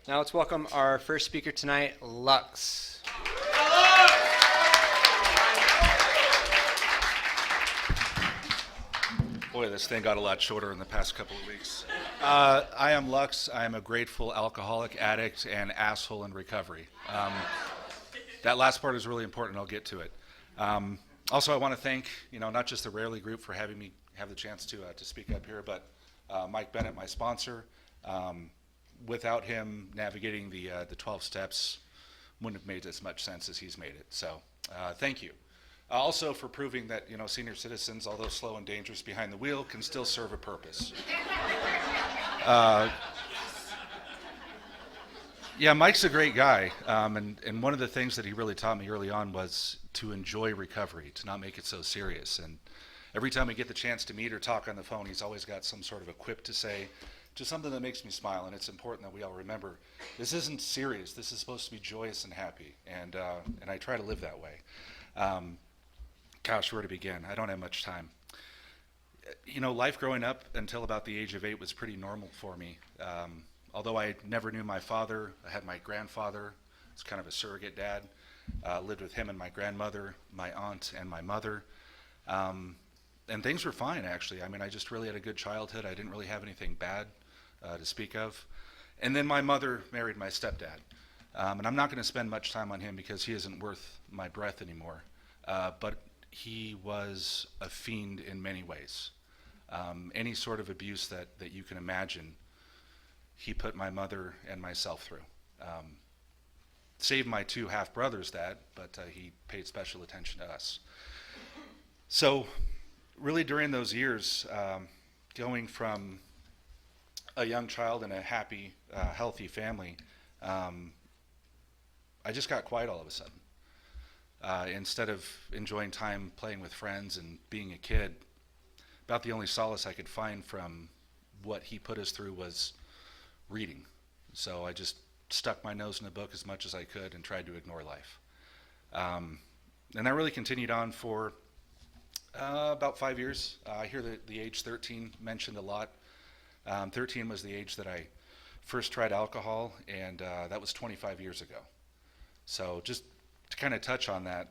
Now let's welcome our first speaker tonight, Lux. Boy, this thing got a lot shorter in the past couple of weeks. I am Lux. I am a grateful alcoholic, addict, and asshole in recovery. That last part is really important. I'll get to it. Also, I want to thank, not just the Rarely Group for having me have the chance to speak up here, but Mike Bennett, my sponsor. Without him navigating the 12 steps, wouldn't have made as much sense as he's made it. So, thank you. Also for proving that senior citizens, although slow and dangerous behind the wheel, can still serve a purpose. Yeah, Mike's a great guy, and one of the things that he really taught me early on was to enjoy recovery, to not make it so serious. And every time we get the chance to meet or talk on the phone, he's always got some sort of a quip to say, just something that makes me smile. And it's important that we all remember this isn't serious. This is supposed to be joyous and happy, and I try to live that way. Gosh, where to begin? I don't have much time. Life growing up until about the age of 8 was pretty normal for me. Although I never knew my father, I had my grandfather. It's kind of a surrogate dad. Lived with him and my grandmother, my aunt, and my mother. And things were fine, actually. I mean, I just really had a good childhood. I didn't really have anything bad to speak of. And then my mother married my stepdad. And I'm not going to spend much time on him because he isn't worth my breath anymore. But he was a fiend in many ways. Any sort of abuse that you can imagine, he put my mother and myself through. Saved my 2 half-brothers that, but he paid special attention to us. So really during those years, going from a young child in a happy, healthy family, I just got quiet all of a sudden. Instead of enjoying time playing with friends and being a kid, about the only solace I could find from what he put us through was reading. So I just stuck my nose in a book as much as I could and tried to ignore life. And that really continued on for about 5 years. I hear the age 13 mentioned a lot. 13 was the age that I first tried alcohol, and that was 25 years ago. So just to kind of touch on that,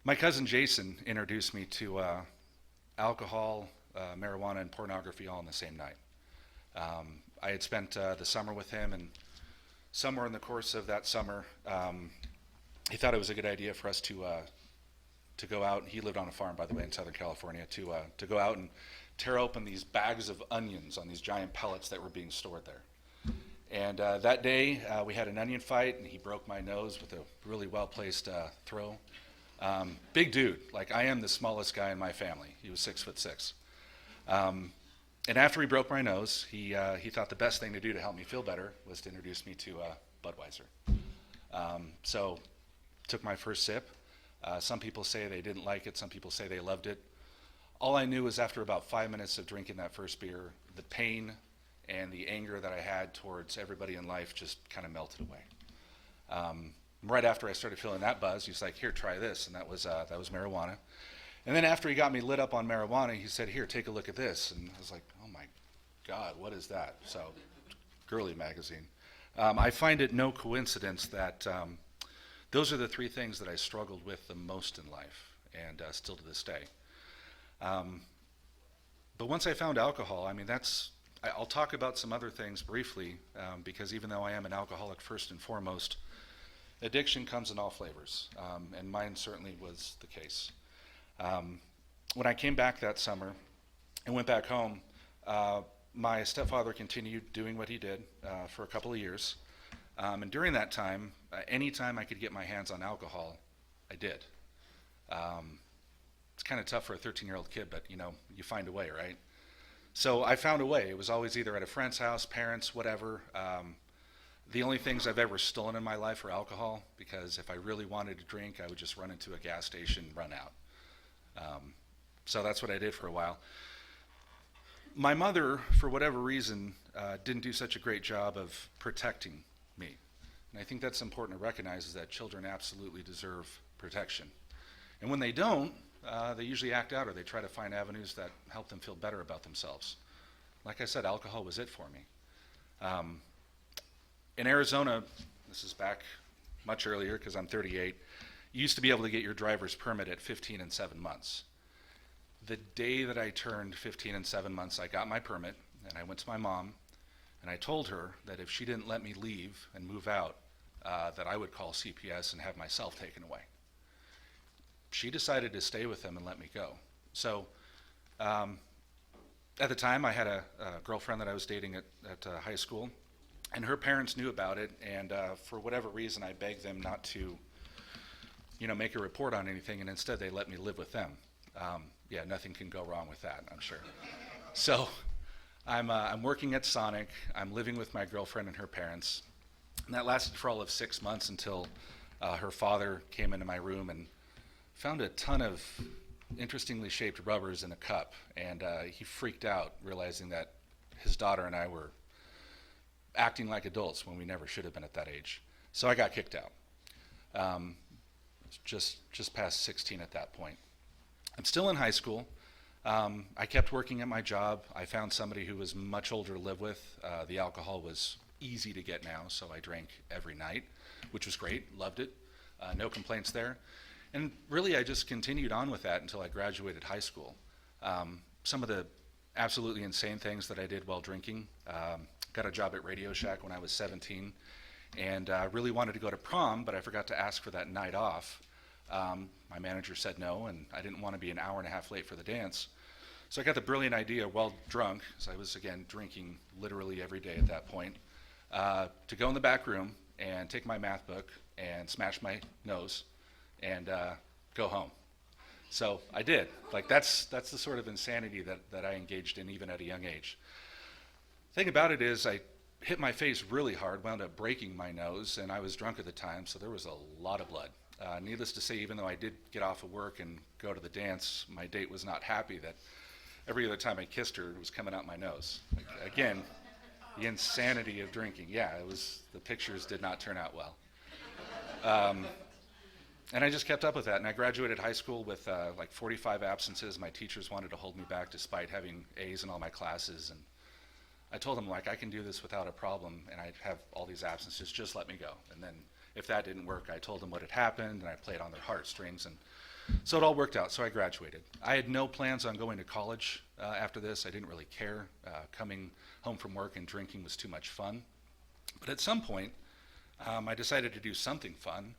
my cousin Jason introduced me to alcohol, marijuana, and pornography all in the same night. I had spent the summer with him, and somewhere in the course of that summer, he thought it was a good idea for us to go out. He lived on a farm, by the way, in Southern California, to go out and tear open these bags of onions on these giant pellets that were being stored there. And that day, we had an onion fight, and he broke my nose with a really well-placed throw. Big dude. Like, I am the smallest guy in my family. He was 6'6". And after he broke my nose, he thought the best thing to do to help me feel better was to introduce me to Budweiser. So took my first sip. Some people say they didn't like it. Some people say they loved it. All I knew was after about 5 minutes of drinking that first beer, the pain and the anger that I had towards everybody in life just kind of melted away. Right after I started feeling that buzz, he's like, "Here, try this," and that was marijuana. And then after he got me lit up on marijuana, he said, "Here, take a look at this," and I was like, "Oh my God, what is that?" So, girly magazine. I find it no coincidence that those are the 3 things that I struggled with the most in life, and still to this day. But once I found alcohol, I mean, I'll talk about some other things briefly, because even though I am an alcoholic first and foremost, addiction comes in all flavors, and mine certainly was the case. When I came back that summer and went back home, my stepfather continued doing what he did for a couple of years. And during that time, anytime I could get my hands on alcohol, I did. It's kind of tough for a 13-year-old kid, but you find a way, right? So I found a way. It was always either at a friend's house, parents, whatever. The only things I've ever stolen in my life are alcohol, because if I really wanted to drink, I would just run into a gas station and run out. So that's what I did for a while. My mother, for whatever reason, didn't do such a great job of protecting me. And I think that's important to recognize, is that children absolutely deserve protection. And when they don't, they usually act out, or they try to find avenues that help them feel better about themselves. like I said, alcohol was it for me. In Arizona, this is back much earlier because I'm 38, you used to be able to get your driver's permit at 15 and 7 months. The day that I turned 15 and 7 months, I got my permit, and I went to my mom, and I told her that if she didn't let me leave and move out, that I would call CPS and have myself taken away. She decided to stay with them and let me go. So at the time, I had a girlfriend that I was dating at high school, and her parents knew about it, and for whatever reason, I begged them not to, make a report on anything, and instead they let me live with them. Yeah, nothing can go wrong with that, I'm sure. So I'm working at Sonic, I'm living with my girlfriend and her parents, and that lasted for all of 6 months until her father came into my room and found a ton of interestingly shaped rubbers in a cup, and he freaked out, realizing that his daughter and I were acting like adults when we never should have been at that age. So I got kicked out. Just past 16 at that point. I'm still in high school. I kept working at my job. I found somebody who was much older to live with. The alcohol was easy to get now, so I drank every night, which was great, loved it. No complaints there. And really, I just continued on with that until I graduated high school. Some of the absolutely insane things that I did while drinking, got a job at Radio Shack when I was 17, and really wanted to go to prom, but I forgot to ask for that night off. My manager said no, and I didn't want to be an hour and a half late for the dance. So I got the brilliant idea while drunk, so I was, again, drinking literally every day at that point, to go in the back room and take my math book and smash my nose and go home. So I did. Like, that's the sort of insanity that I engaged in even at a young age. The thing about it is I hit my face really hard, wound up breaking my nose, and I was drunk at the time, so there was a lot of blood. Needless to say, even though I did get off of work and go to the dance, my date was not happy that every other time I kissed her, it was coming out my nose. Like, again, the insanity of drinking. Yeah, the pictures did not turn out well. And I just kept up with that, and I graduated high school with like 45 absences. My teachers wanted to hold me back despite having A's in all my classes, and I told them, like, I can do this without a problem, and I have all these absences, just let me go. And then if that didn't work, I told them what had happened, and I played on their heartstrings, and so it all worked out. So I graduated. I had no plans on going to college after this. I didn't really care. Coming home from work and drinking was too much fun. But at some point, I decided to do something fun,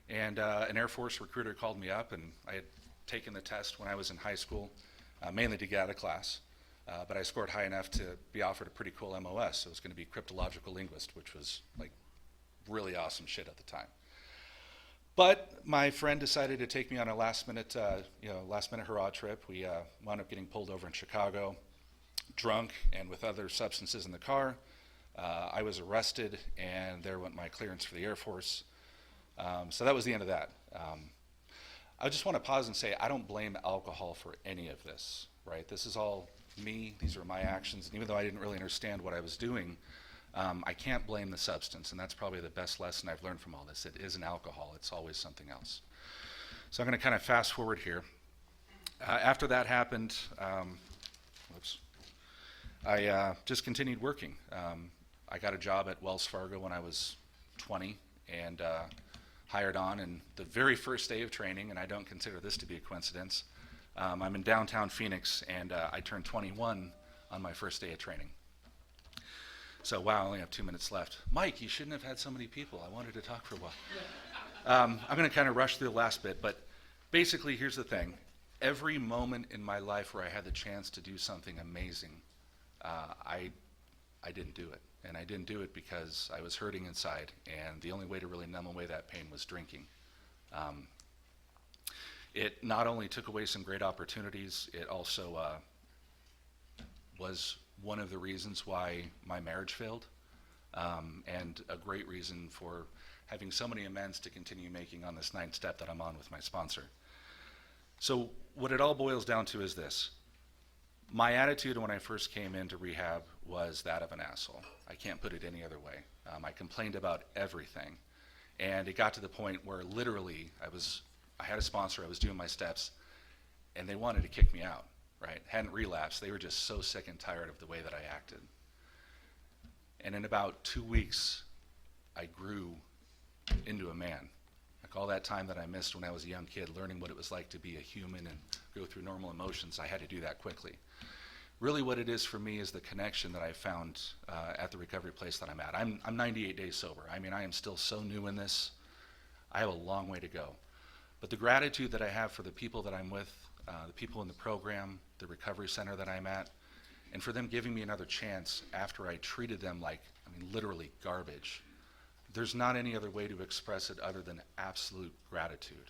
and an Air Force recruiter called me up, and I had taken the test when I was in high school, mainly to get out of class. But I scored high enough to be offered a pretty cool MOS. So it was going to be cryptological linguist, which was like really awesome shit at the time. But my friend decided to take me on a last-minute hurrah trip. We wound up getting pulled over in Chicago, drunk and with other substances in the car. I was arrested, and there went my clearance for the Air Force. So that was the end of that. I just want to pause and say I don't blame alcohol for any of this, right? This is all me. These are my actions. And even though I didn't really understand what I was doing, I can't blame the substance, and that's probably the best lesson I've learned from all this. It isn't alcohol. It's always something else. So I'm going to kind of fast forward here. After that happened, I just continued working. I got a job at Wells Fargo when I was 20 and hired on, and the very first day of training, and I don't consider this to be a coincidence, I'm in downtown Phoenix, and I turned 21 on my first day of training. So, wow, I only have 2 minutes left. Mike, you shouldn't have had so many people. I wanted to talk for a while. I'm going to kind of rush through the last bit, but basically, here's the thing. Every moment in my life where I had the chance to do something amazing, I didn't do it. And I didn't do it because I was hurting inside, and the only way to really numb away that pain was drinking. It not only took away some great opportunities, it also was one of the reasons why my marriage failed, and a great reason for having so many amends to continue making on this 9th step that I'm on with my sponsor. So what it all boils down to is this. My attitude when I first came into rehab was that of an asshole. I can't put it any other way. I complained about everything, and it got to the point where literally I had a sponsor, I was doing my steps, and they wanted to kick me out, right? Hadn't relapsed. They were just so sick and tired of the way that I acted. And in about 2 weeks, I grew into a man. Like all that time that I missed when I was a young kid, learning what it was like to be a human and go through normal emotions, I had to do that quickly. Really what it is for me is the connection that I found at the recovery place that I'm at. I'm 98 days sober. I mean, I am still so new in this. I have a long way to go. But the gratitude that I have for the people that I'm with, the people in the program, the recovery center that I'm at, and for them giving me another chance after I treated them like, I mean, literally garbage. There's not any other way to express it other than absolute gratitude.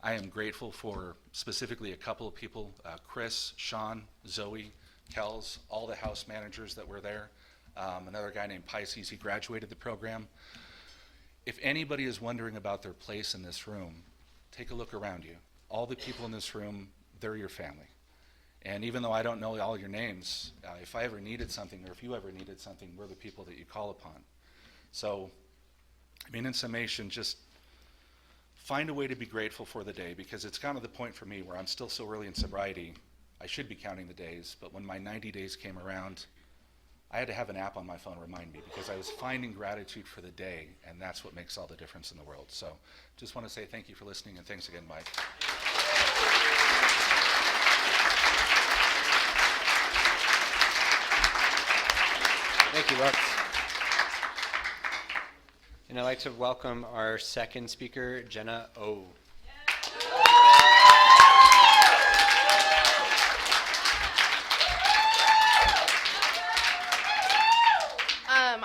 I am grateful for specifically a couple of people, Chris, Sean, Zoe, Kells, all the house managers that were there. Another guy named Pisces, he graduated the program. If anybody is wondering about their place in this room, take a look around you. All the people in this room, they're your family. And even though I don't know all your names, if I ever needed something or if you ever needed something, we're the people that you call upon. So, I mean, in summation, just find a way to be grateful for the day, because it's kind of the point for me where I'm still so early in sobriety. I should be counting the days, but when my 90 days came around, I had to have an app on my phone remind me, because I was finding gratitude for the day, and that's what makes all the difference in the world. So just want to say thank you for listening, and thanks again, Mike. Thank you, Lux. And I'd like to welcome our second speaker, Jenna O.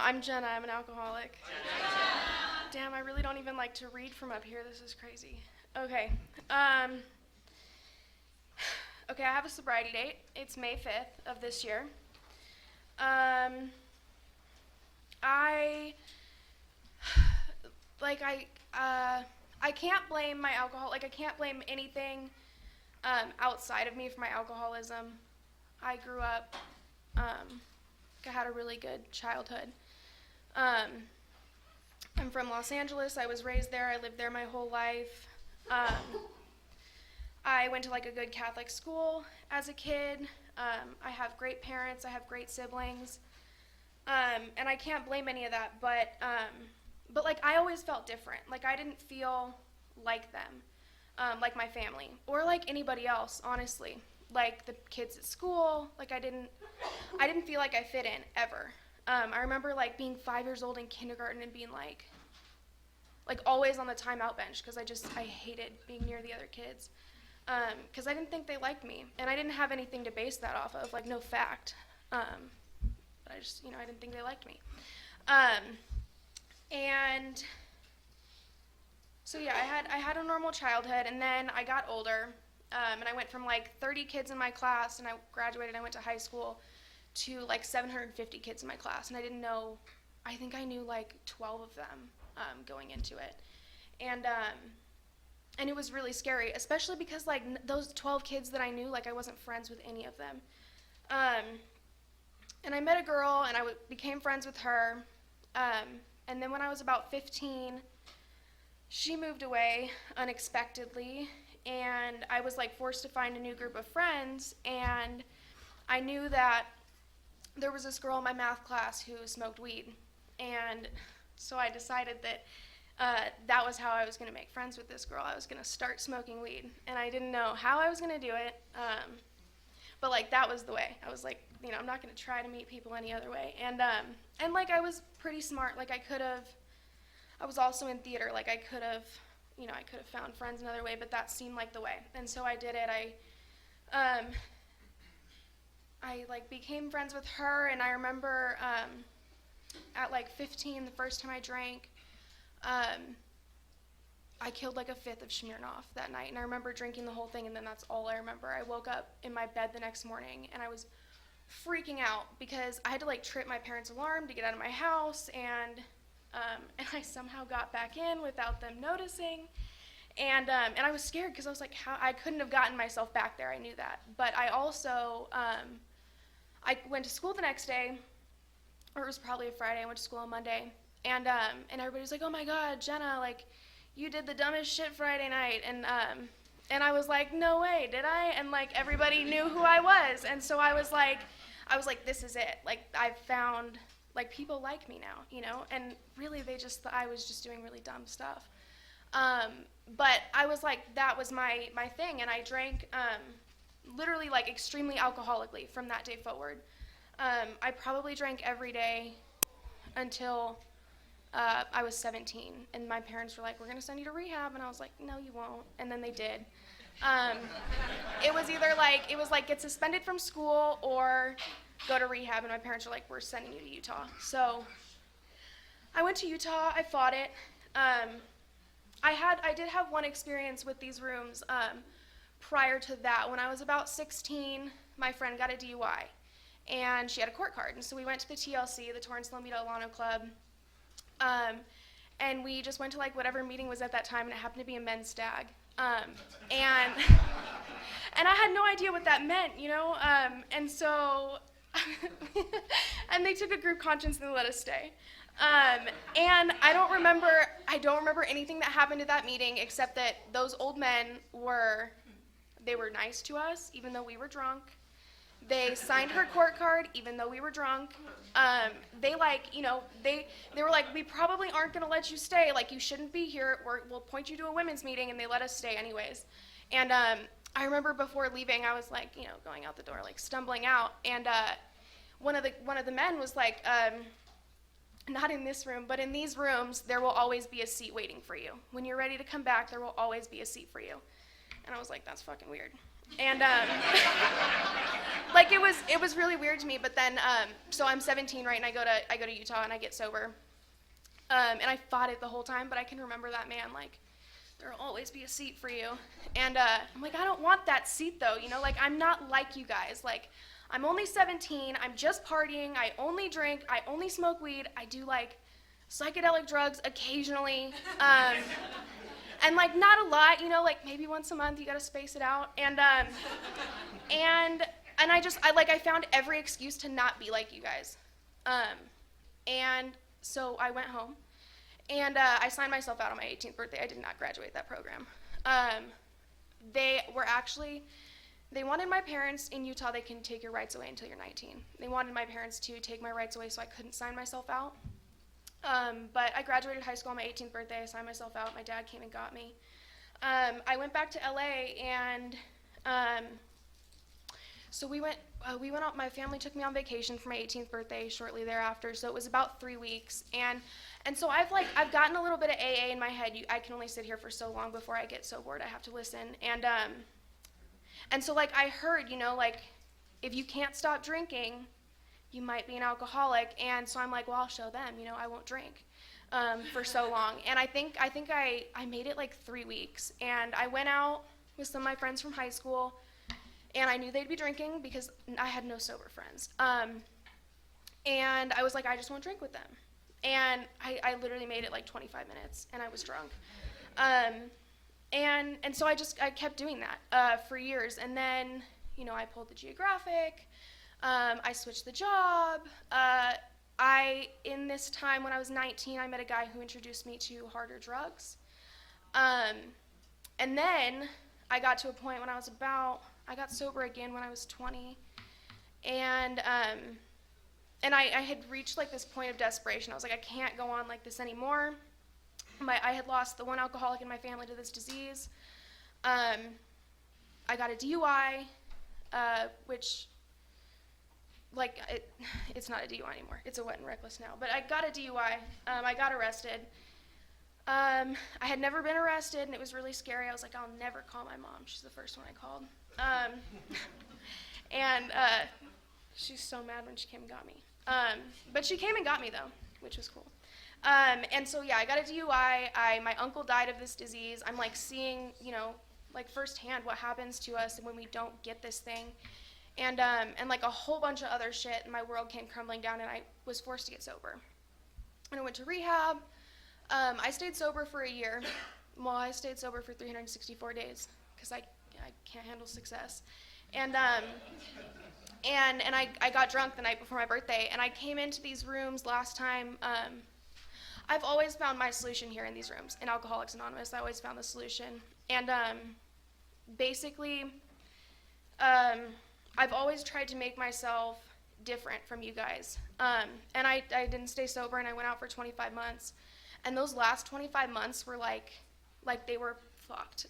I'm Jenna. I'm an alcoholic. Damn, I really don't even like to read from up here. This is crazy. Okay. Okay, I have a sobriety date. It's May 5th of this year. I can't blame my alcohol. Like, I can't blame anything outside of me for my alcoholism. I grew up, I had a really good childhood. I'm from Los Angeles. I was raised there. I lived there my whole life. I went to like a good Catholic school as a kid. I have great parents. I have great siblings. And I can't blame any of that, but like I always felt different. Like I didn't feel like them, like my family or like anybody else, honestly. Like the kids at school, like I didn't feel like I fit in ever. I remember like being 5 years old in kindergarten and being like always on the timeout bench because I hated being near the other kids because I didn't think they liked me, and I didn't have anything to base that off of, like no fact. But I just, I didn't think they liked me. And so yeah, I had a normal childhood, and then I got older, and I went from like 30 kids in my class, and I graduated, I went to high school, to like 750 kids in my class, and I think I knew like 12 of them going into it, and it was really scary, especially because like those 12 kids that I knew, like I wasn't friends with any of them, and I met a girl, and I became friends with her, and then when I was about 15, she moved away unexpectedly, and I was like forced to find a new group of friends, and I knew that there was this girl in my math class who smoked weed, and so I decided that that was how I was going to make friends with this girl. I was going to start smoking weed, and I didn't know how I was going to do it, but like that was the way. I was like, I'm not going to try to meet people any other way, and like I was pretty smart. Like I was also in theater. Like I could have found friends another way, but that seemed like the way, and so I did it. I like became friends with her, and I remember at like 15, the first time I drank, I killed like a fifth of Smirnoff that night, and I remember drinking the whole thing, and then that's all I remember. I woke up in my bed the next morning, and I was freaking out because I had to like trip my parents' alarm to get out of my house, and I somehow got back in without them noticing. And I was scared because I was like, I couldn't have gotten myself back there. I knew that. But I also, I went to school the next day, or it was probably a Friday. I went to school on Monday, and everybody was like, "Oh my God, Jenna, like, you did the dumbest shit Friday night." And And I was like, no way, did I? And like everybody knew who I was. And so I was like, this is it. Like I've found, like people like me now, you know? And really they just thought I was just doing really dumb stuff. But I was like, that was my thing. And I drank literally like extremely alcoholically from that day forward. I probably drank every day until I was 17, and my parents were like, we're going to send you to rehab, and I was like, no, you won't, and then they did. It was either like, get suspended from school or go to rehab, and my parents were like, we're sending you to Utah. So I went to Utah, I fought it. I did have one experience with these rooms prior to that. When I was about 16, my friend got a DUI, and she had a court card, and so we went to the TLC, the Torrance Lomita Alano Club, and we just went to like whatever meeting was at that time, and it happened to be a men's stag. And I had no idea what that meant, you know? And so, and they took a group conscience and they let us stay. And I don't remember anything that happened at that meeting except that those old men they were nice to us, even though we were drunk. They signed her court card, even though we were drunk. They were like, we probably aren't going to let you stay. Like, you shouldn't be here. We'll point you to a women's meeting, and they let us stay anyways. And I remember before leaving, I was like, going out the door, like stumbling out. And one of the men was like, not in this room, but in these rooms, there will always be a seat waiting for you. When you're ready to come back, there will always be a seat for you. And I was like, that's fucking weird. And like it was really weird to me. But then so I'm 17, right, and I go to Utah and I get sober, and I fought it the whole time. But I can remember that man like, there'll always be a seat for you. And I'm like, I don't want that seat though, like I'm not like you guys. Like I'm only 17, I'm just partying, I only drink, I only smoke weed, I do like psychedelic drugs occasionally. And like not a lot, like maybe once a month, you gotta space it out. And I found every excuse to not be like you guys. And so I went home and I signed myself out on my 18th birthday. I did not graduate that program. They wanted my parents in Utah, they can take your rights away until you're 19. They wanted my parents to take my rights away so I couldn't sign myself out. But I graduated high school on my 18th birthday, I signed myself out, my dad came and got me. I went back to LA and so we went out, my family took me on vacation for my 18th birthday shortly thereafter, so it was about 3 weeks. And so I've gotten a little bit of AA in my head. I can only sit here for so long before I get so bored I have to listen. And so like I heard, like if you can't stop drinking, you might be an alcoholic. And so I'm like, well, I'll show them, I won't drink for so long. And I think I made it like 3 weeks. And I went out with some of my friends from high school, and I knew they'd be drinking because I had no sober friends. And I was like, I just won't drink with them. And I literally made it like 25 minutes, and I was drunk. And so I kept doing that for years. And then, I pulled the geographic. I switched the job. In this time when I was 19, I met a guy who introduced me to harder drugs. And then I got to a point when I got sober again when I was 20. And I had reached like this point of desperation. I was like, I can't go on like this anymore. I had lost the one alcoholic in my family to this disease. I got a DUI, which it's not a DUI anymore. It's a wet and reckless now. But I got a DUI. I got arrested. I had never been arrested, and it was really scary. I was like, I'll never call my mom. She's the first one I called. And she's so mad when she came and got me. But she came and got me, though, which was cool. And so, yeah, I got a DUI. My uncle died of this disease. I'm, like, seeing, like, firsthand what happens to us when we don't get this thing. And like, a whole bunch of other shit, and my world came crumbling down, and I was forced to get sober. And I went to rehab. I stayed sober for a year. Well, I stayed sober for 364 days, because I can't handle success. And I got drunk the night before my birthday, and I came into these rooms last time. I've always found my solution here in these rooms. In Alcoholics Anonymous, I always found the solution. And basically, I've always tried to make myself different from you guys. And I didn't stay sober, and I went out for 25 months. And those last 25 months were like they were fucked.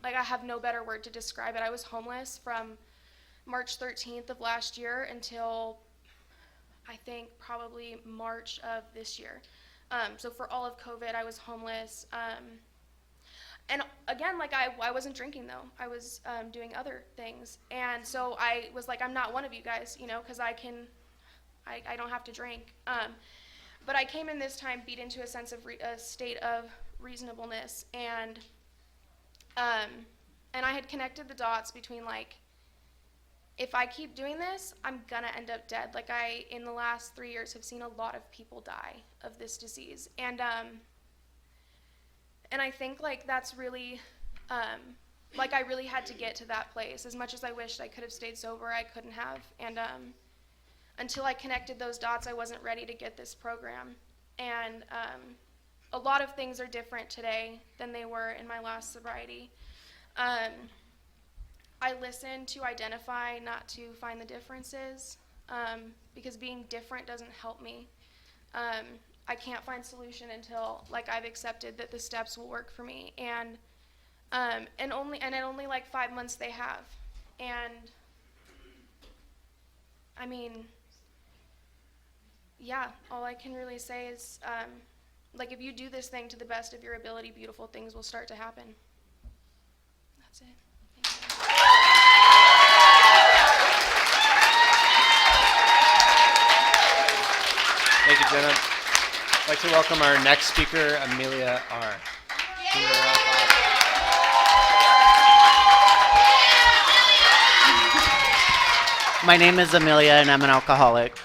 Like, I have no better word to describe it. I was homeless from March 13th of last year until I think probably March of this year. So for all of COVID, I was homeless. And again, like, I wasn't drinking though. I was doing other things. And so I was like, I'm not one of you guys, you know, because I don't have to drink. But I came in this time beat into a state of reasonableness, and I had connected the dots between, like, if I keep doing this, I'm gonna end up dead. Like, in the last 3 years, have seen a lot of people die of this disease, and I think, like, that's really, like, I really had to get to that place. As much as I wished I could have stayed sober, I couldn't have, and until I connected those dots, I wasn't ready to get this program, and a lot of things are different today than they were in my last sobriety. I listen to identify, not to find the differences, because being different doesn't help me. I can't find solution until, like, I've accepted that the steps will work for me, and in only like 5 months they have, and I mean, yeah, all I can really say is, like, if you do this thing to the best of your ability, beautiful things will start to happen. That's it. Thank you. Thank you, Jenna. I'd like to welcome our next speaker, Amelia R. My name is Amelia, and I'm an alcoholic.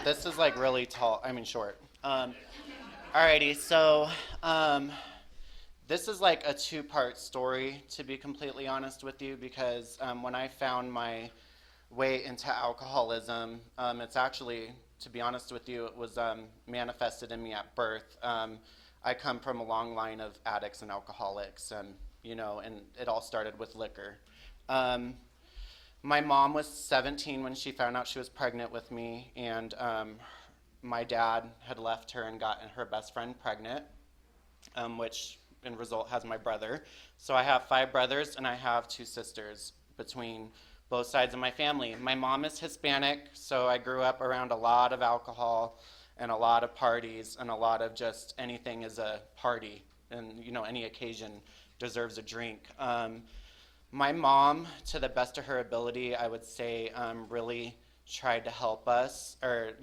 This is like really tall, short. Alrighty, so this is like a two-part story, to be completely honest with you, because when I found my way into alcoholism, it's actually, to be honest with you, it was manifested in me at birth. I come from a long line of addicts and alcoholics, and it all started with liquor. My mom was 17 when she found out she was pregnant with me, and my dad had left her and gotten her best friend pregnant, which in result has my brother. So I have 5 brothers and I have 2 sisters between both sides of my family. My mom is Hispanic, so I grew up around a lot of alcohol and a lot of parties and a lot of just anything is a party, and any occasion deserves a drink. My mom, to the best of her ability, I would say, really tried to help us, or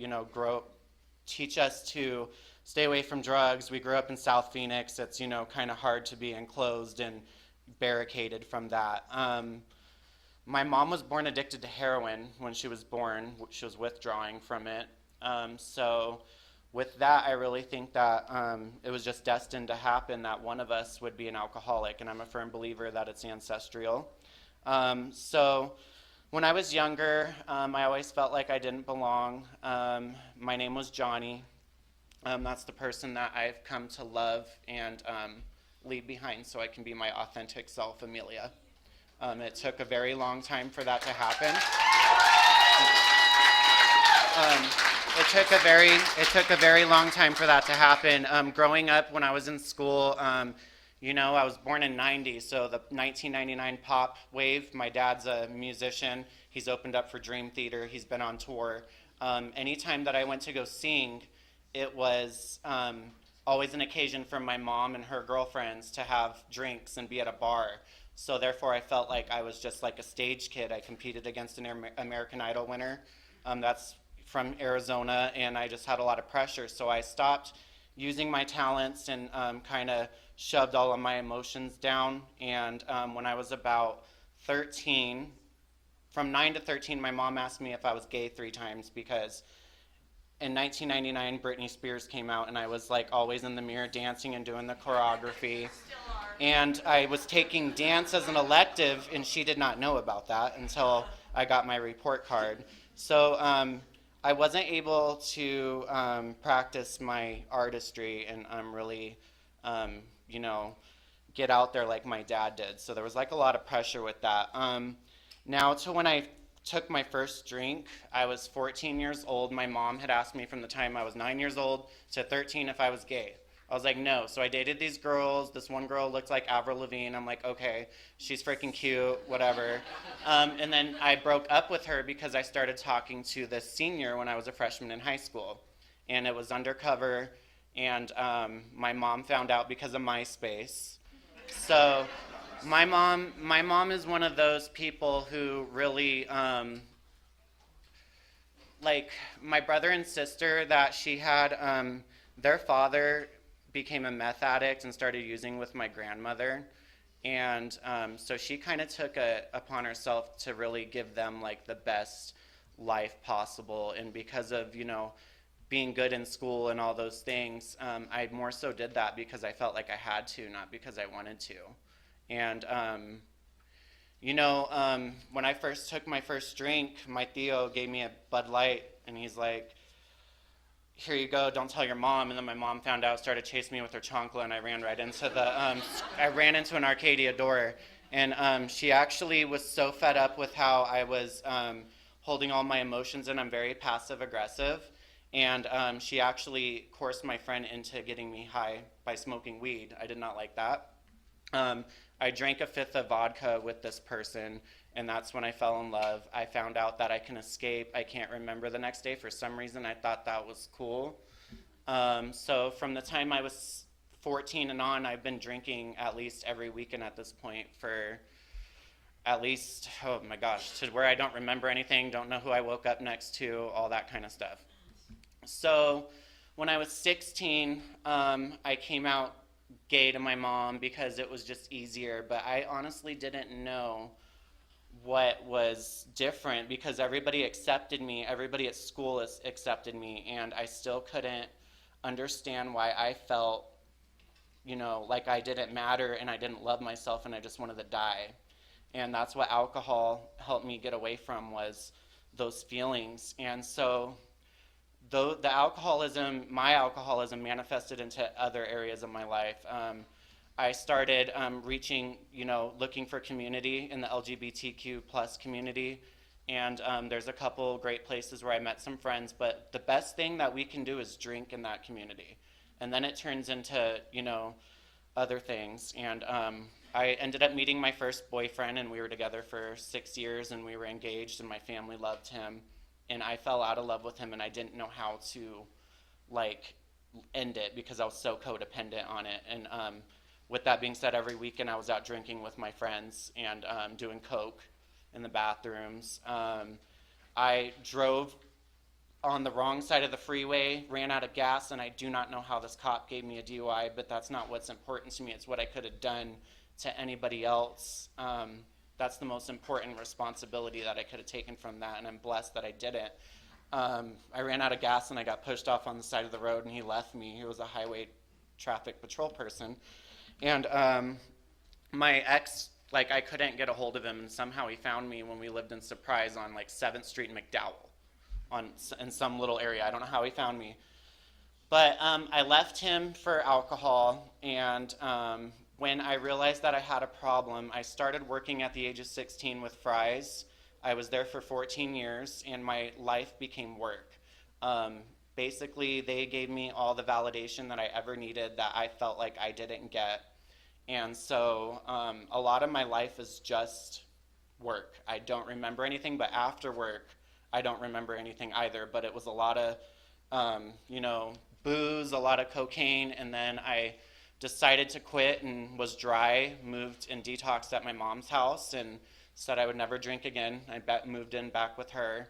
teach us to stay away from drugs. We grew up in South Phoenix. It's kind of hard to be enclosed and barricaded from that. My mom was born addicted to heroin when she was born. She was withdrawing from it. So with that, I really think that it was just destined to happen that one of us would be an alcoholic, and I'm a firm believer that it's ancestral. So when I was younger, I always felt like I didn't belong. My name was Johnny. That's the person that I've come to love and leave behind so I can be my authentic self, Amelia. It took a very long time for that to happen. It took a very long time for that to happen. Growing up, when I was in school, I was born in '90, so the 1999 pop wave. My dad's a musician. He's opened up for Dream Theater. He's been on tour. Anytime that I went to go sing, it was always an occasion for my mom and her girlfriends to have drinks and be at a bar. So therefore, I felt like I was just like a stage kid. I competed against an American Idol winner. That's from Arizona, and I just had a lot of pressure. So I stopped using my talents and kind of shoved all of my emotions down. And when I was about 13, from 9 to 13, my mom asked me if I was gay 3 times, because in 1999, Britney Spears came out, and I was like always in the mirror dancing and doing the choreography. And I was taking dance as an elective, and she did not know about that until I got my report card. So I wasn't able to practice my artistry and really, get out there like my dad did. So there was like a lot of pressure with that. Now to when I took my first drink, I was 14 years old. My mom had asked me from the time I was 9 years old to 13 if I was gay. I was like, no. So I dated these girls. This one girl looked like Avril Lavigne. I'm like, okay, she's freaking cute, whatever. And then I broke up with her because I started talking to this senior when I was a freshman in high school. And it was undercover, and my mom found out because of MySpace. So my mom is one of those people who really, like my brother and sister that she had, their father became a meth addict and started using with my grandmother. And so she kind of took it upon herself to really give them like the best life possible. And because of, being good in school and all those things, I more so did that because I felt like I had to, not because I wanted to. And, when I first took my first drink, my Theo gave me a Bud Light, and he's like, here you go, don't tell your mom. And then my mom found out, started chasing me with her chancla, and I ran right into I ran into an Arcadia door. And she actually was so fed up with how I was holding all my emotions in. I'm very passive aggressive. And she actually coerced my friend into getting me high by smoking weed. I did not like that. I drank a fifth of vodka with this person, and that's when I fell in love. I found out that I can escape. I can't remember the next day. For some reason, I thought that was cool. So from the time I was 14 and on, I've been drinking at least every weekend at this point for at least, oh my gosh, to where I don't remember anything, don't know who I woke up next to, all that kind of stuff. So when I was 16, I came out gay to my mom because it was just easier, but I honestly didn't know what was different because everybody accepted me, everybody at school accepted me, and I still couldn't understand why I felt, like I didn't matter and I didn't love myself and I just wanted to die. And that's what alcohol helped me get away from, was those feelings. And so though my alcoholism manifested into other areas of my life. I started reaching, looking for community in the LGBTQ plus community. And there's a couple great places where I met some friends, but the best thing that we can do is drink in that community. And then it turns into, other things. And I ended up meeting my first boyfriend, and we were together for 6 years, and we were engaged, and my family loved him. And I fell out of love with him, and I didn't know how to, end it because I was so codependent on it. And with that being said, every weekend I was out drinking with my friends and doing coke in the bathrooms. I drove on the wrong side of the freeway, ran out of gas, and I do not know how this cop gave me a DUI, but that's not what's important to me. It's what I could have done to anybody else. That's the most important responsibility that I could have taken from that, and I'm blessed that I didn't. I ran out of gas and I got pushed off on the side of the road, and he left me. He was a highway traffic patrol person. And my ex, I couldn't get a hold of him, and somehow he found me when we lived in Surprise on 7th Street in McDowell in some little area. I don't know how he found me. But I left him for alcohol, and when I realized that I had a problem, I started working at the age of 16 with Fry's. I was there for 14 years, and my life became work. Basically, they gave me all the validation that I ever needed that I felt like I didn't get. And so a lot of my life is just work. I don't remember anything, but after work, I don't remember anything either. But it was a lot of, booze, a lot of cocaine, and then I decided to quit and was dry, moved and detoxed at my mom's house and said I would never drink again. I moved in back with her.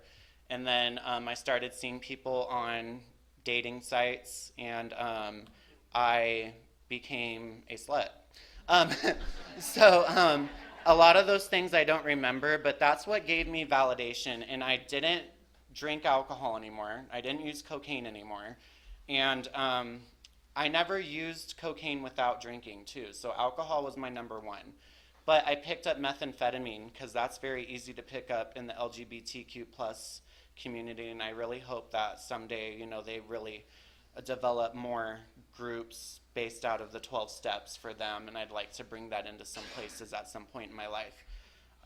And then I started seeing people on dating sites, and I became a slut. So a lot of those things I don't remember, but that's what gave me validation. And I didn't drink alcohol anymore. I didn't use cocaine anymore. And I never used cocaine without drinking, too. So alcohol was my number one. But I picked up methamphetamine because that's very easy to pick up in the LGBTQ plus community. And I really hope that someday, they really develop more groups based out of the 12 steps for them, and I'd like to bring that into some places at some point in my life.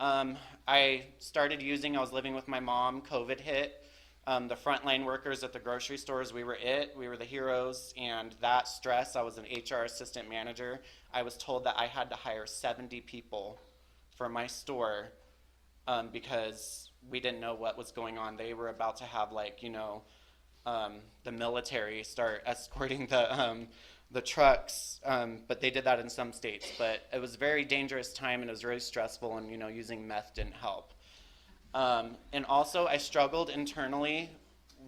I started using, I was living with my mom, COVID hit. The frontline workers at the grocery stores, we were the heroes, and that stress, I was an HR assistant manager. I was told that I had to hire 70 people for my store because we didn't know what was going on. They were about to have the military start escorting the trucks, but they did that in some states. But it was a very dangerous time, and it was very stressful, and using meth didn't help. And also, I struggled internally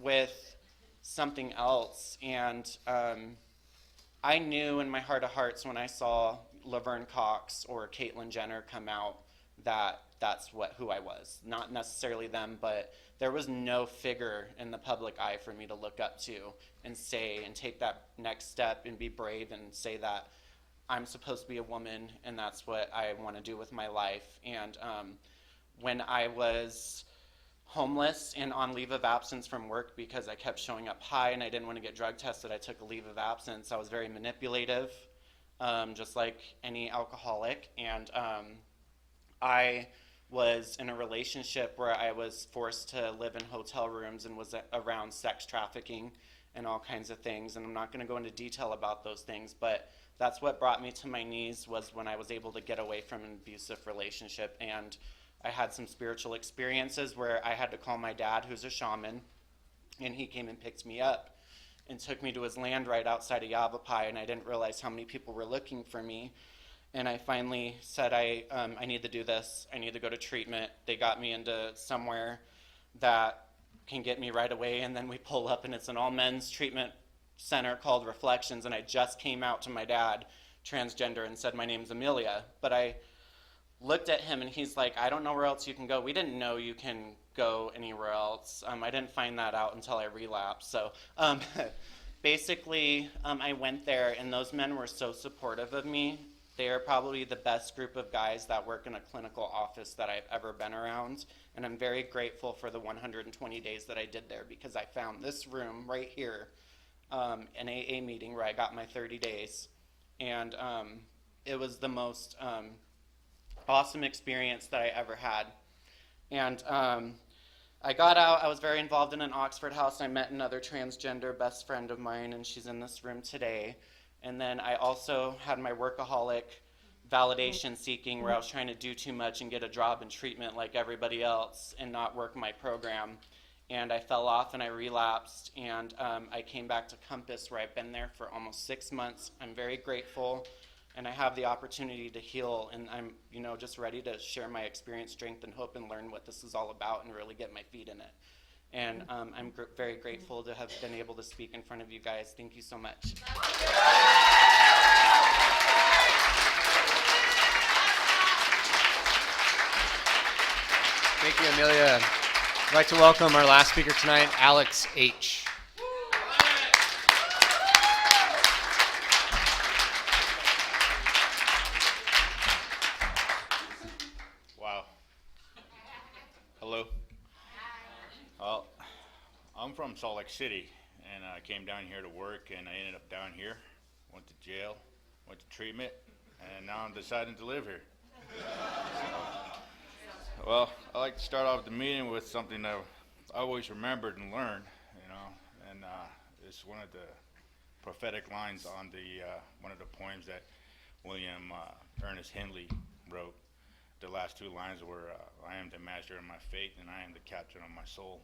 with something else, and I knew in my heart of hearts when I saw Laverne Cox or Caitlyn Jenner come out that that's who I was. Not necessarily them, but there was no figure in the public eye for me to look up to and say and take that next step and be brave and say that I'm supposed to be a woman and that's what I want to do with my life. And when I was homeless and on leave of absence from work because I kept showing up high and I didn't want to get drug tested, I took a leave of absence. I was very manipulative, just like any alcoholic. And I was in a relationship where I was forced to live in hotel rooms and was around sex trafficking and all kinds of things. And I'm not going to go into detail about those things, but that's what brought me to my knees was when I was able to get away from an abusive relationship. And I had some spiritual experiences where I had to call my dad, who's a shaman, and he came and picked me up and took me to his land right outside of Yavapai, and I didn't realize how many people were looking for me. And I finally said, I need to do this. I need to go to treatment. They got me into somewhere that can get me right away, and then we pull up, and it's an all-men's treatment center called Reflections, and I just came out to my dad, transgender, and said, my name's Amelia. But I looked at him, and he's like, I don't know where else you can go. We didn't know you can go anywhere else. I didn't find that out until I relapsed. So basically, I went there, and those men were so supportive of me. They are probably the best group of guys that work in a clinical office that I've ever been around. And I'm very grateful for the 120 days that I did there because I found this room right here, an AA meeting where I got my 30 days. And it was the most awesome experience that I ever had. And I got out. I was very involved in an Oxford house. I met another transgender best friend of mine, and she's in this room today. And then I also had my workaholic validation seeking where I was trying to do too much and get a job in treatment like everybody else and not work my program. And I fell off and I relapsed, and I came back to Compass where I've been there for almost 6 months. I'm very grateful, and I have the opportunity to heal, and I'm just ready to share my experience, strength, and hope and learn what this is all about and really get my feet in it. And I'm very grateful to have been able to speak in front of you guys. Thank you so much. Thank you, Amelia. I'd like to welcome our last speaker tonight, Alex H. Wow. Hello. Well, I'm from Salt Lake City, and I came down here to work, and I ended up down here, went to jail, went to treatment, and now I'm deciding to live here. Well, I like to start off the meeting with something that I always remembered and learned, and it's one of the prophetic lines on the one of the poems that William Ernest Henley wrote. The last two lines were, I am the master of my fate, and I am the captain of my soul.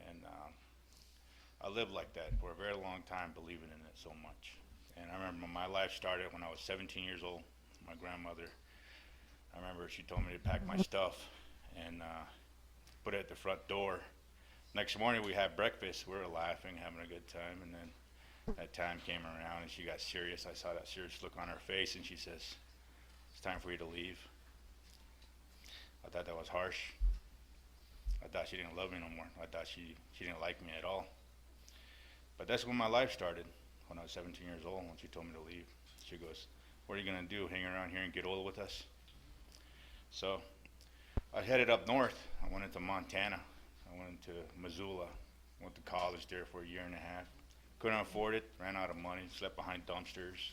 And I lived like that for a very long time, believing in it so much. And I remember my life started when I was 17 years old. My grandmother, I remember she told me to pack my stuff and put it at the front door. Next morning we had breakfast. We were laughing, having a good time, and then that time came around and she got serious. I saw that serious look on her face, and she says, it's time for you to leave. I thought that was harsh. I thought she didn't love me no more. I thought she didn't like me at all. But that's when my life started, when I was 17 years old, when she told me to leave. She goes, what are you going to do, hang around here and get old with us? So I headed up north. I went into Montana. I went into Missoula, Went to college there for a year and a half. Couldn't afford it. Ran out of money. Slept behind dumpsters.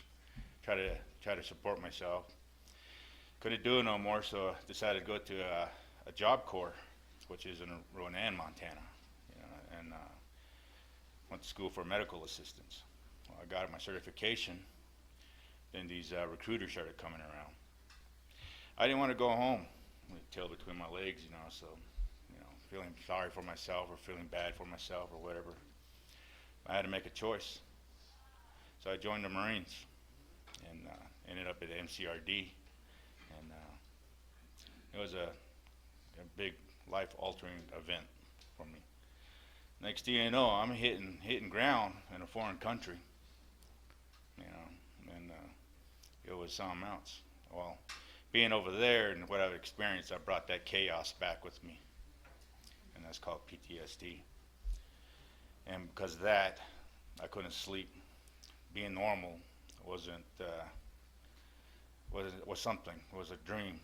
Try to support myself. Couldn't do it no more, so I decided to go to a job corps, which is in Ronan, Montana, and went to school for medical assistance. Well, I got my certification. Then these recruiters started coming around. I didn't want to go home with a tail between my legs, so, feeling sorry for myself or feeling bad for myself or whatever. I had to make a choice. So I joined the Marines and ended up at MCRD. And it was a big life-altering event for me. Next thing you know, I'm hitting ground in a foreign country, and it was something else. Well, being over there and what I've experienced, I brought that chaos back with me, and that's called PTSD. And because of that, I couldn't sleep. Being normal was something. It was a dream.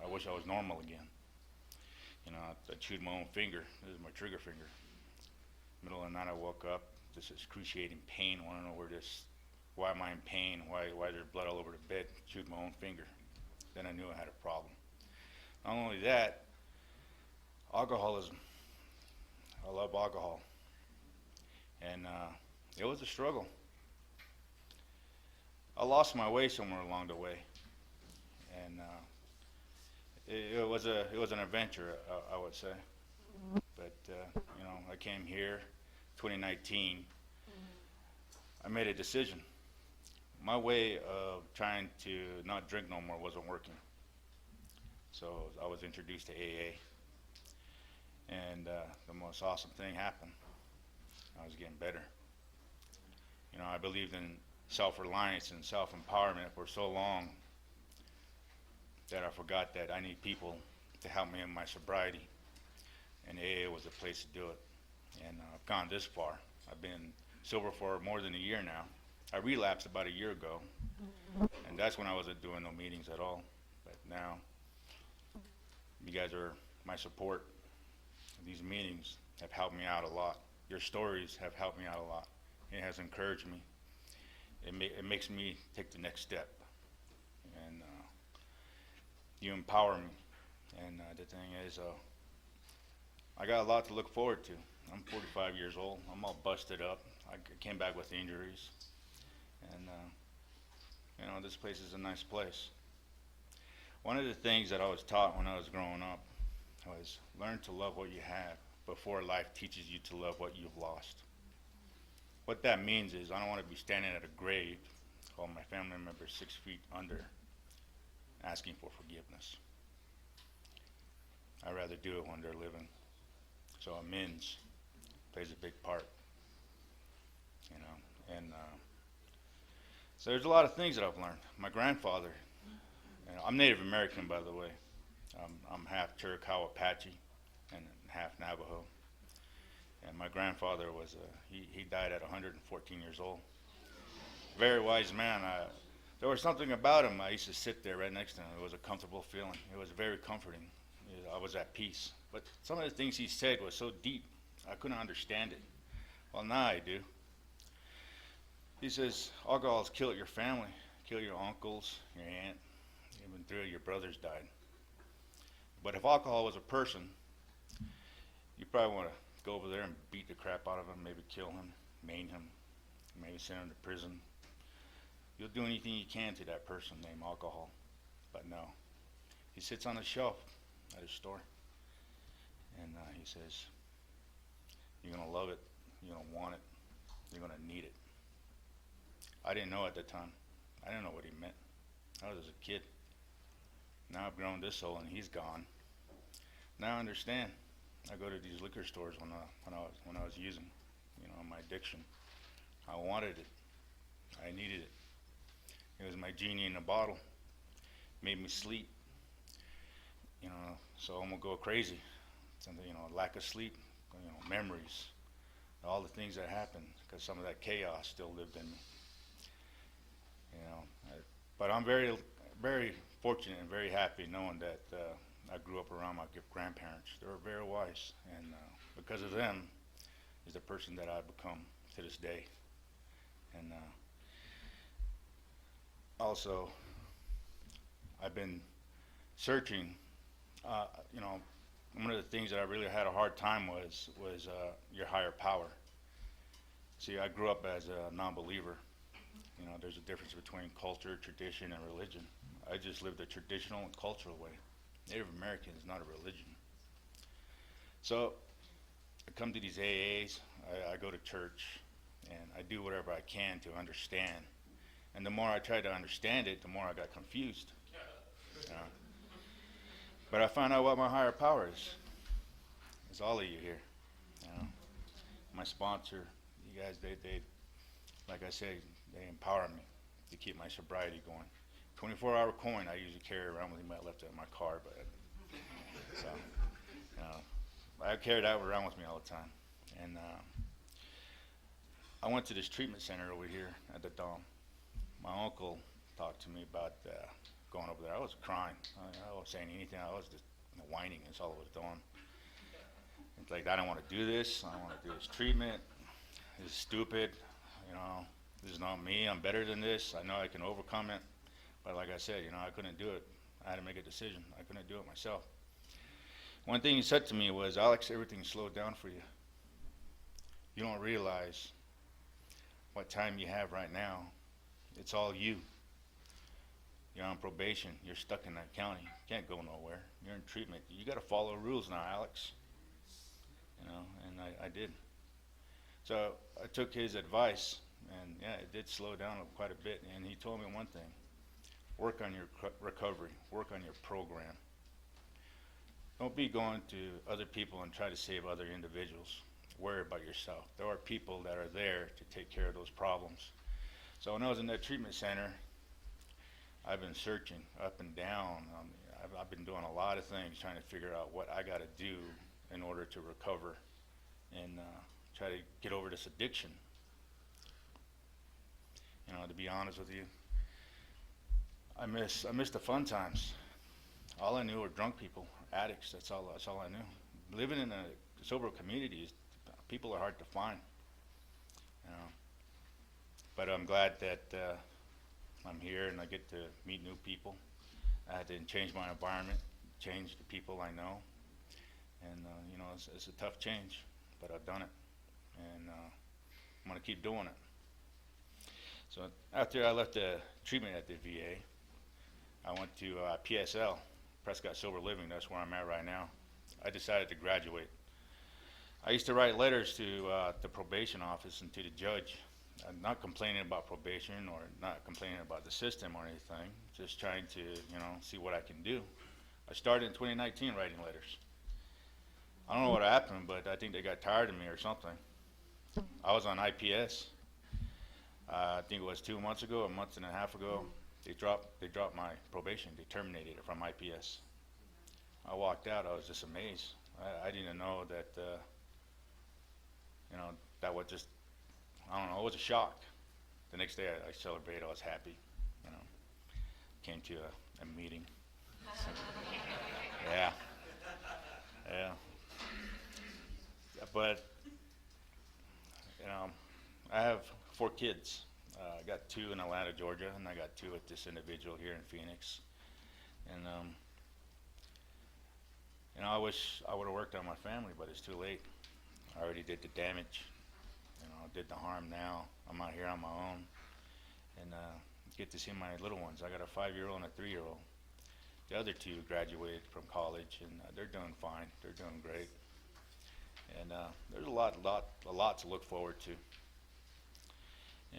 I wish I was normal again. I chewed my own finger. This is my trigger finger. Middle of the night, I woke up. This excruciating pain. I want to know why am I in pain? Why is there blood all over the bed? Chewed my own finger. Then I knew I had a problem. Not only that, alcoholism. I love alcohol. And it was a struggle. I lost my way somewhere along the way. And it was an adventure, I would say. But I came here 2019. I made a decision. My way of trying to not drink no more wasn't working. So I was introduced to AA. And the most awesome thing happened. I was getting better. I believed in self-reliance and self-empowerment for so long that I forgot that I need people to help me in my sobriety. And AA was the place to do it. And I've gone this far. I've been sober for more than a year now. I relapsed about a year ago, and that's when I wasn't doing no meetings at all. But now, you guys are my support. These meetings have helped me out a lot. Your stories have helped me out a lot. It has encouraged me. It makes me take the next step. And you empower me. And the thing is, I got a lot to look forward to. I'm 45 years old. I'm all busted up. I came back with injuries. And, this place is a nice place. One of the things that I was taught when I was growing up was learn to love what you have before life teaches you to love what you've lost. What that means is I don't want to be standing at a grave while my family member is 6 feet under asking for forgiveness. I'd rather do it when they're living. So amends plays a big part, and so there's a lot of things that I've learned. My grandfather, I'm Native American, by the way. I'm half Chiricahua Apache and half Navajo. And my grandfather was, he died at 114 years old. Very wise man. There was something about him. I used to sit there right next to him. It was a comfortable feeling. It was very comforting. I was at peace. But some of the things he said was so deep, I couldn't understand it. Well, now I do. He says, alcohol has killed your family, killed your uncles, your aunt, even 3 of your brothers died. But if alcohol was a person, you probably want to go over there and beat the crap out of him, maybe kill him, maim him, maybe send him to prison. You'll do anything you can to that person named alcohol. But no, he sits on the shelf at his store, and he says, you're going to love it, you're going to want it, you're going to need it. I didn't know at the time. I didn't know what he meant. I was a kid. Now I've grown this old and he's gone. Now I understand. I go to these liquor stores when I was using, my addiction. I wanted it. I needed it. It was my genie in a bottle. Made me sleep. So I'm gonna go crazy. Something, lack of sleep, memories, all the things that happened because some of that chaos still lived in me. But I'm very, very fortunate and very happy knowing that I grew up around my grandparents. They were very wise, and because of them, is the person that I've become to this day. And also, I've been searching. You know, one of the things that I really had a hard time was your higher power. See, I grew up as a non-believer. You know, there's a difference between culture, tradition, and religion. I just lived a traditional and cultural way. Native American is not a religion. So I come to these AAs, I go to church, and I do whatever I can to understand. And the more I tried to understand it, the more I got confused. But I found out what my higher power is. It's all of you here. You know, my sponsor, you guys, they, like I say, they empower me to keep my sobriety going. 24-hour coin I usually carry around with me. I left it in my car, but so, you know, I carry that around with me all the time. And I went to this treatment center over here at the Dome. My uncle talked to me about going over there. I was crying. I wasn't saying anything. I was just whining. That's all I was doing. It's like, I don't want to do this. I don't want to do this treatment. This is stupid. You know, this is not me. I'm better than this. I know I can overcome it. But like I said, you know, I couldn't do it. I had to make a decision. I couldn't do it myself. One thing he said to me was, Alex, everything slowed down for you. You don't realize what time you have right now. It's all you. You're on probation. You're stuck in that county. You can't go nowhere. You're in treatment. You got to follow rules now, Alex. You know, and I did. So I took his advice, and yeah, it did slow down quite a bit. And he told me one thing: work on your recovery. Work on your program. Don't be going to other people and try to save other individuals. Worry about yourself. There are people that are there to take care of those problems. So when I was in that treatment center, I've been searching up and down. I've been doing a lot of things trying to figure out what I got to do in order to recover and try to get over this addiction. You know, to be honest with you, I miss the fun times. All I knew were drunk people, addicts. That's all I knew. Living in a sober community, people are hard to find. You know, but I'm glad that I'm here and I get to meet new people. I had to change my environment, change the people I know, and you know, it's a tough change, but I've done it, and I'm gonna keep doing it. So after I left the treatment at the VA, I went to PSL, Prescott Sober Living. That's where I'm at right now. I decided to graduate. I used to write letters to the probation office and to the judge. I'm not complaining about probation or not complaining about the system or anything, just trying to, you know, see what I can do. I started in 2019 writing letters. I don't know what happened, but I think they got tired of me or something. I was on IPS. I think it was 2 months ago, a month and a half ago. They dropped my probation. They terminated it from IPS. I walked out. I was just amazed. I didn't know that, you know, that was just, I don't know, it was a shock. The next day I celebrated. I was happy. You know, came to a meeting. Yeah. But, you know, I have 4 kids. I got 2 in Atlanta, Georgia, and I got 2 with this individual here in Phoenix. And, you know, I wish I would have worked on my family, but it's too late. I already did the damage. You know, did the harm now. I'm out here on my own. And get to see my little ones. I got a 5-year-old and a 3-year-old. The other 2 graduated from college, and they're doing fine. They're doing great. And there's a lot to look forward to.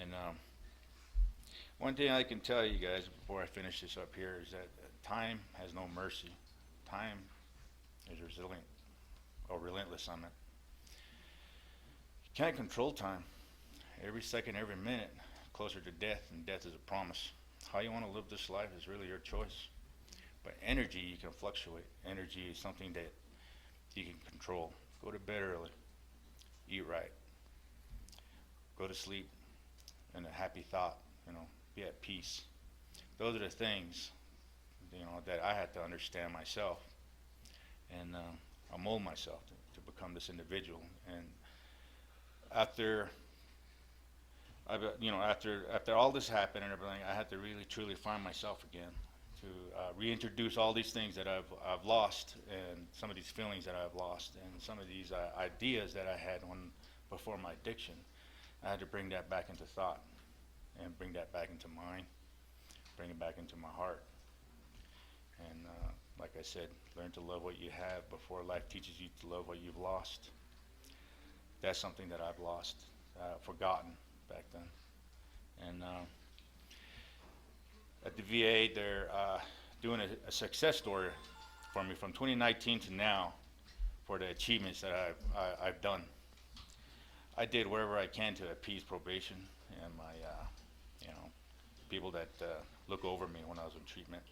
And one thing I can tell you guys before I finish this up here is that time has no mercy. Time is resilient or relentless on it. You can't control time. Every second, every minute, closer to death, and death is a promise. How you want to live this life is really your choice. But energy, you can fluctuate. Energy is something that you can control. Go to bed early. Eat right. Go to sleep in a happy thought. You know, be at peace. Those are the things, you know, that I had to understand myself, and I mold myself to become this individual. And after after all this happened and everything, I had to really truly find myself again, to reintroduce all these things that I've lost, and some of these feelings that I've lost, and some of these ideas that I had before my addiction. I had to bring that back into thought, and bring that back into mind, bring it back into my heart. And like I said, learn to love what you have before life teaches you to love what you've lost. That's something that I've lost, forgotten back then. And at the VA, they're doing a success story for me from 2019 to now for the achievements that I've done. I did wherever I can to appease probation and my, people that look over me when I was in treatment.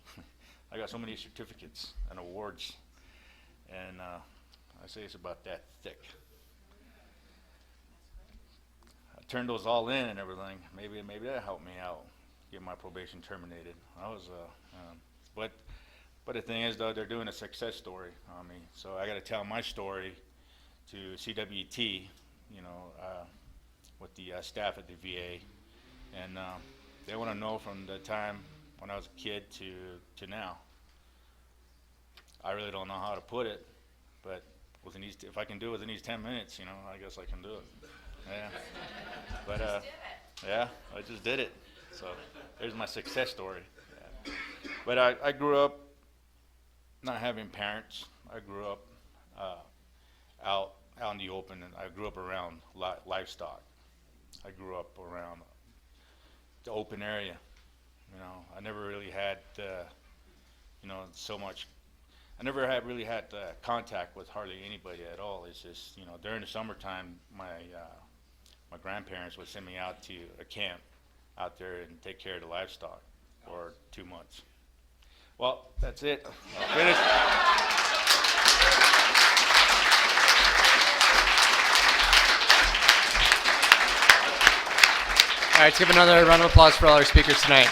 I got so many certificates and awards, and I say it's about that thick. I turned those all in and everything. Maybe that helped me out, get my probation terminated. But the thing is, though, they're doing a success story on me, so I got to tell my story to CWT, with the staff at the VA, and they want to know from the time when I was a kid to now. I really don't know how to put it, but if I can do it within these 10 minutes, I guess I can do it. Yeah. But yeah, I just did it. So there's my success story. Yeah. But I grew up not having parents. I grew up out in the open, and I grew up around livestock. I grew up around the open area. I never really had so much. I never really had contact with hardly anybody at all. It's just during the summertime, my grandparents would send me out to a camp out there and take care of the livestock for 2 months. Well, that's it. I'll finish. All right, let's give another round of applause for all our speakers tonight.